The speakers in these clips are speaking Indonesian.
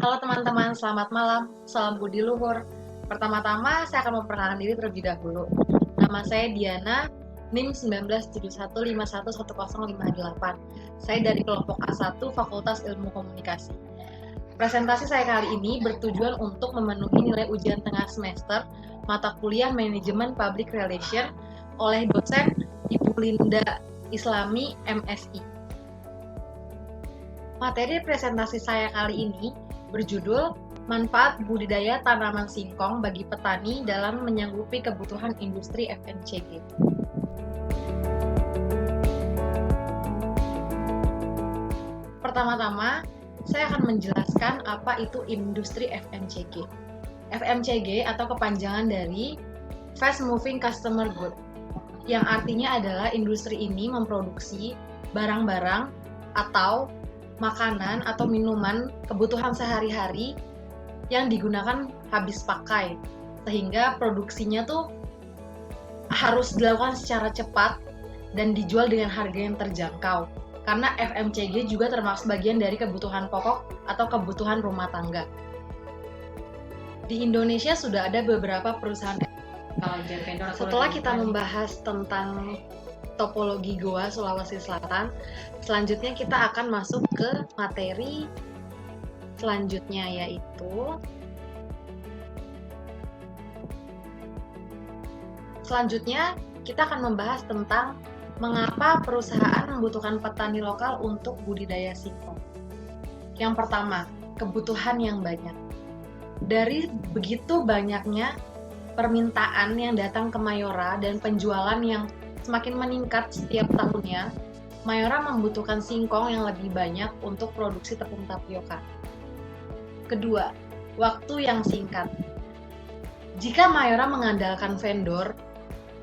Halo teman-teman, selamat malam. Salam budi luhur. Pertama-tama, saya akan memperkenalkan diri terlebih dahulu. Nama saya Diana, NIM 1971511058. Saya dari kelompok A1 Fakultas Ilmu Komunikasi. Presentasi saya kali ini bertujuan untuk memenuhi nilai ujian tengah semester mata kuliah Manajemen Public Relation oleh dosen Ibu Linda Islami, MSI. Materi presentasi saya kali ini berjudul Manfaat Budidaya Tanaman Singkong bagi Petani dalam Menyanggupi Kebutuhan Industri FMCG. Pertama-tama, saya akan menjelaskan apa itu industri FMCG. FMCG atau kepanjangan dari Fast Moving Consumer Good, yang artinya adalah industri ini memproduksi barang-barang atau makanan atau minuman kebutuhan sehari-hari yang digunakan habis pakai, sehingga produksinya tuh harus dilakukan secara cepat dan dijual dengan harga yang terjangkau, karena FMCG juga termasuk bagian dari kebutuhan pokok atau kebutuhan rumah tangga. Di Indonesia sudah ada beberapa perusahaan. Setelah kita membahas tentang topologi Goa Sulawesi Selatan, selanjutnya kita akan masuk ke materi selanjutnya, yaitu kita akan membahas tentang mengapa perusahaan membutuhkan petani lokal untuk budidaya singkong. Yang pertama, kebutuhan yang banyak. Dari begitu banyaknya permintaan yang datang ke Mayora dan penjualan yang semakin meningkat setiap tahunnya, Mayora membutuhkan singkong yang lebih banyak untuk produksi tepung tapioka. Kedua, waktu yang singkat. Jika Mayora mengandalkan vendor,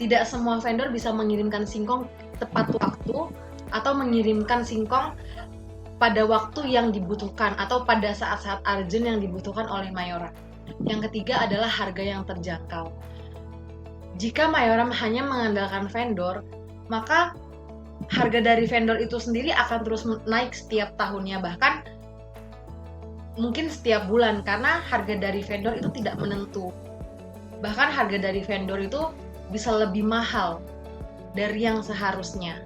tidak semua vendor bisa mengirimkan singkong tepat waktu atau mengirimkan singkong pada waktu yang dibutuhkan atau pada saat-saat urgent yang dibutuhkan oleh Mayora. Yang ketiga adalah harga yang terjangkau. Jika Mayora hanya mengandalkan vendor, maka harga dari vendor itu sendiri akan terus naik setiap tahunnya, bahkan mungkin setiap bulan, karena harga dari vendor itu tidak menentu. Bahkan harga dari vendor itu bisa lebih mahal dari yang seharusnya.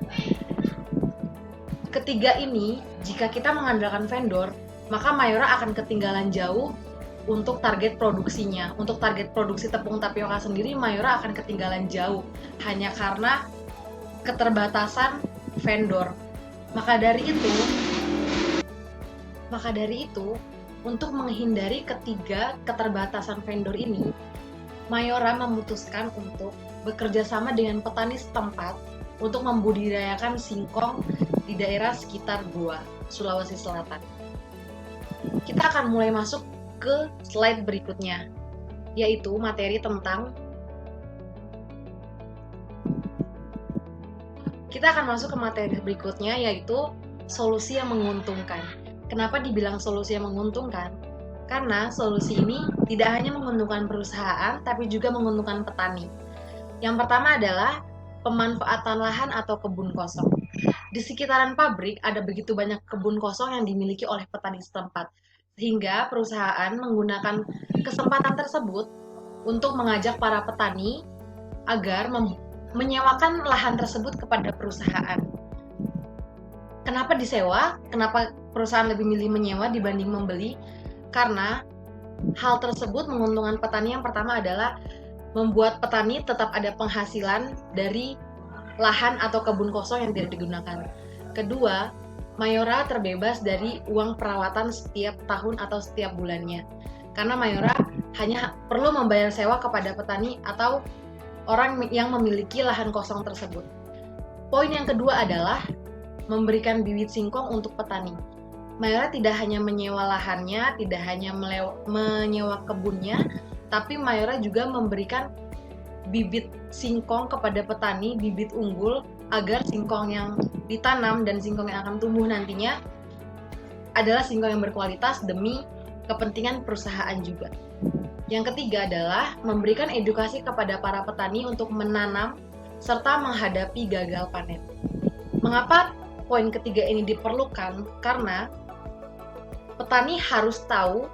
Ketiga ini, jika kita mengandalkan vendor, maka Mayora akan ketinggalan jauh untuk target produksinya. Untuk target produksi tepung tapioka sendiri, Mayora akan ketinggalan jauh hanya karena keterbatasan vendor. Maka dari itu, untuk menghindari ketiga keterbatasan vendor ini, Mayora memutuskan untuk bekerja sama dengan petani setempat untuk membudidayakan singkong di daerah sekitar Goa, Sulawesi Selatan. Kita akan mulai masuk ke slide berikutnya, yaitu materi tentang solusi yang menguntungkan. Kenapa dibilang solusi yang menguntungkan? Karena solusi ini tidak hanya menguntungkan perusahaan, tapi juga menguntungkan petani. Yang pertama adalah pemanfaatan lahan atau kebun kosong. Di sekitaran pabrik ada begitu banyak kebun kosong yang dimiliki oleh petani setempat, sehingga perusahaan menggunakan kesempatan tersebut untuk mengajak para petani agar menyewakan lahan tersebut kepada perusahaan. Kenapa disewa? Kenapa perusahaan lebih milih menyewa dibanding membeli? Karena hal tersebut menguntungkan petani. Yang pertama adalah membuat petani tetap ada penghasilan dari lahan atau kebun kosong yang tidak digunakan. Kedua, Mayora terbebas dari uang perawatan setiap tahun atau setiap bulannya. Karena Mayora hanya perlu membayar sewa kepada petani atau orang yang memiliki lahan kosong tersebut. Poin yang kedua adalah memberikan bibit singkong untuk petani. Mayora tidak hanya menyewa lahannya, tidak hanya menyewa kebunnya, tapi Mayora juga memberikan bibit singkong kepada petani, bibit unggul, agar singkong yang ditanam dan singkong yang akan tumbuh nantinya adalah singkong yang berkualitas demi kepentingan perusahaan juga. Yang ketiga adalah memberikan edukasi kepada para petani untuk menanam serta menghadapi gagal panen. Mengapa poin ketiga ini diperlukan? Karena petani harus tahu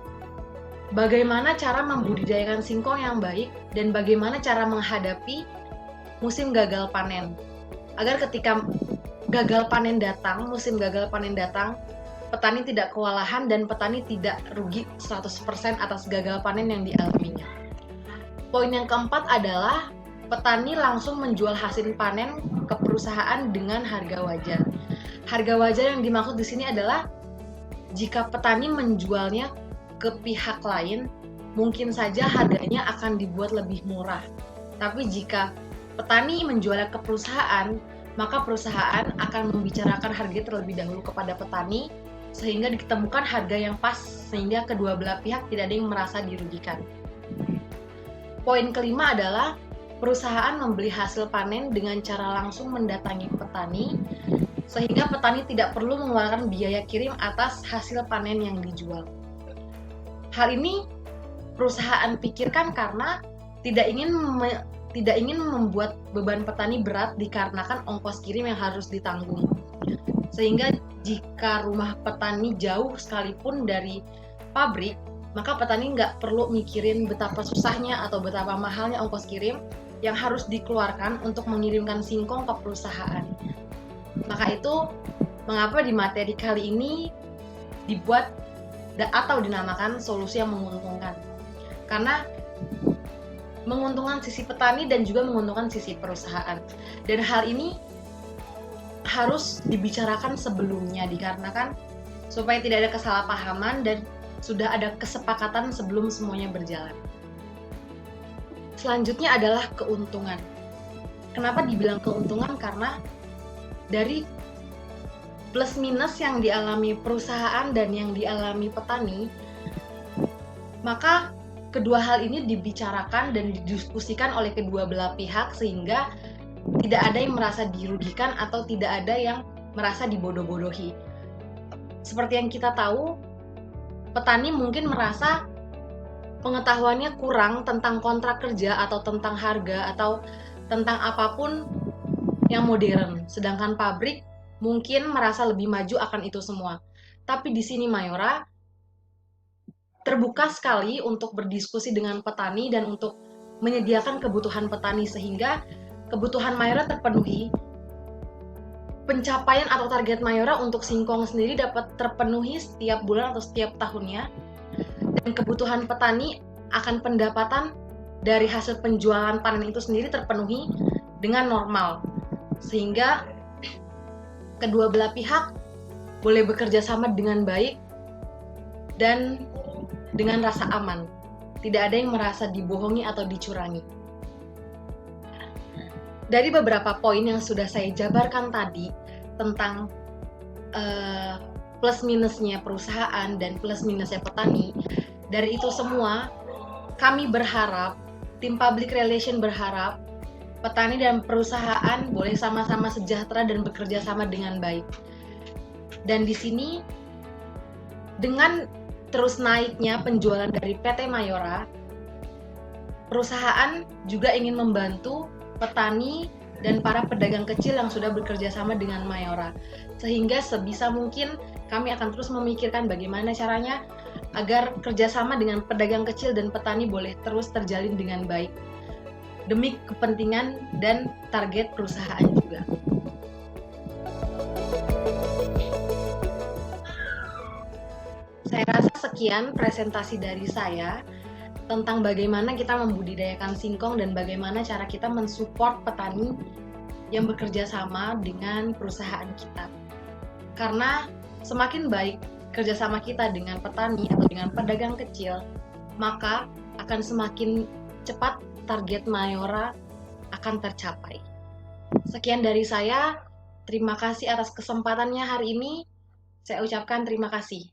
bagaimana cara membudidayakan singkong yang baik dan bagaimana cara menghadapi musim gagal panen. Agar ketika musim gagal panen datang, petani tidak kewalahan dan petani tidak rugi 100% atas gagal panen yang dialaminya. Poin yang keempat adalah petani langsung menjual hasil panen ke perusahaan dengan harga wajar. Harga wajar yang dimaksud di sini adalah jika petani menjualnya ke pihak lain, mungkin saja harganya akan dibuat lebih murah. Tapi jika petani menjualnya ke perusahaan, maka perusahaan akan membicarakan harga terlebih dahulu kepada petani, sehingga ditemukan harga yang pas, sehingga kedua belah pihak tidak ada yang merasa dirugikan. Poin kelima adalah perusahaan membeli hasil panen dengan cara langsung mendatangi petani, sehingga petani tidak perlu mengeluarkan biaya kirim atas hasil panen yang dijual. Hal ini perusahaan pikirkan karena tidak ingin membuat beban petani berat dikarenakan ongkos kirim yang harus ditanggung. Sehingga jika rumah petani jauh sekalipun dari pabrik, maka petani nggak perlu mikirin betapa susahnya atau betapa mahalnya ongkos kirim yang harus dikeluarkan untuk mengirimkan singkong ke perusahaan. Maka itu mengapa di materi kali ini dibuat atau dinamakan solusi yang menguntungkan. Karena menguntungkan sisi petani dan juga menguntungkan sisi perusahaan. Dan hal ini harus dibicarakan sebelumnya dikarenakan supaya tidak ada kesalahpahaman dan sudah ada kesepakatan sebelum semuanya berjalan. Selanjutnya adalah keuntungan. Kenapa dibilang keuntungan? Karena dari plus minus yang dialami perusahaan dan yang dialami petani, maka kedua hal ini dibicarakan dan didiskusikan oleh kedua belah pihak sehingga tidak ada yang merasa dirugikan atau tidak ada yang merasa dibodoh-bodohi. Seperti yang kita tahu, petani mungkin merasa pengetahuannya kurang tentang kontrak kerja atau tentang harga atau tentang apapun yang modern, sedangkan pabrik mungkin merasa lebih maju akan itu semua. Tapi di sini Mayora terbuka sekali untuk berdiskusi dengan petani dan untuk menyediakan kebutuhan petani sehingga kebutuhan Mayora terpenuhi. Pencapaian atau target Mayora untuk singkong sendiri dapat terpenuhi setiap bulan atau setiap tahunnya. Dan kebutuhan petani akan pendapatan dari hasil penjualan panen itu sendiri terpenuhi dengan normal. Sehingga kedua belah pihak boleh bekerja sama dengan baik dan dengan rasa aman. Tidak ada yang merasa dibohongi atau dicurangi. Dari beberapa poin yang sudah saya jabarkan tadi tentang plus minusnya perusahaan dan plus minusnya petani, dari itu semua kami berharap, tim public relation berharap petani dan perusahaan boleh sama-sama sejahtera dan bekerja sama dengan baik. Dan di sini dengan terus naiknya penjualan dari PT Mayora, perusahaan juga ingin membantu petani dan para pedagang kecil yang sudah bekerja sama dengan Mayora. Sehingga sebisa mungkin kami akan terus memikirkan bagaimana caranya agar kerjasama dengan pedagang kecil dan petani boleh terus terjalin dengan baik, demi kepentingan dan target perusahaan juga. Saya rasa sekian presentasi dari saya tentang bagaimana kita membudidayakan singkong dan bagaimana cara kita mensupport petani yang bekerja sama dengan perusahaan kita. Karena semakin baik kerjasama kita dengan petani atau dengan pedagang kecil, maka akan semakin cepat target Mayora akan tercapai. Sekian dari saya. Terima kasih atas kesempatannya hari ini. Saya ucapkan terima kasih.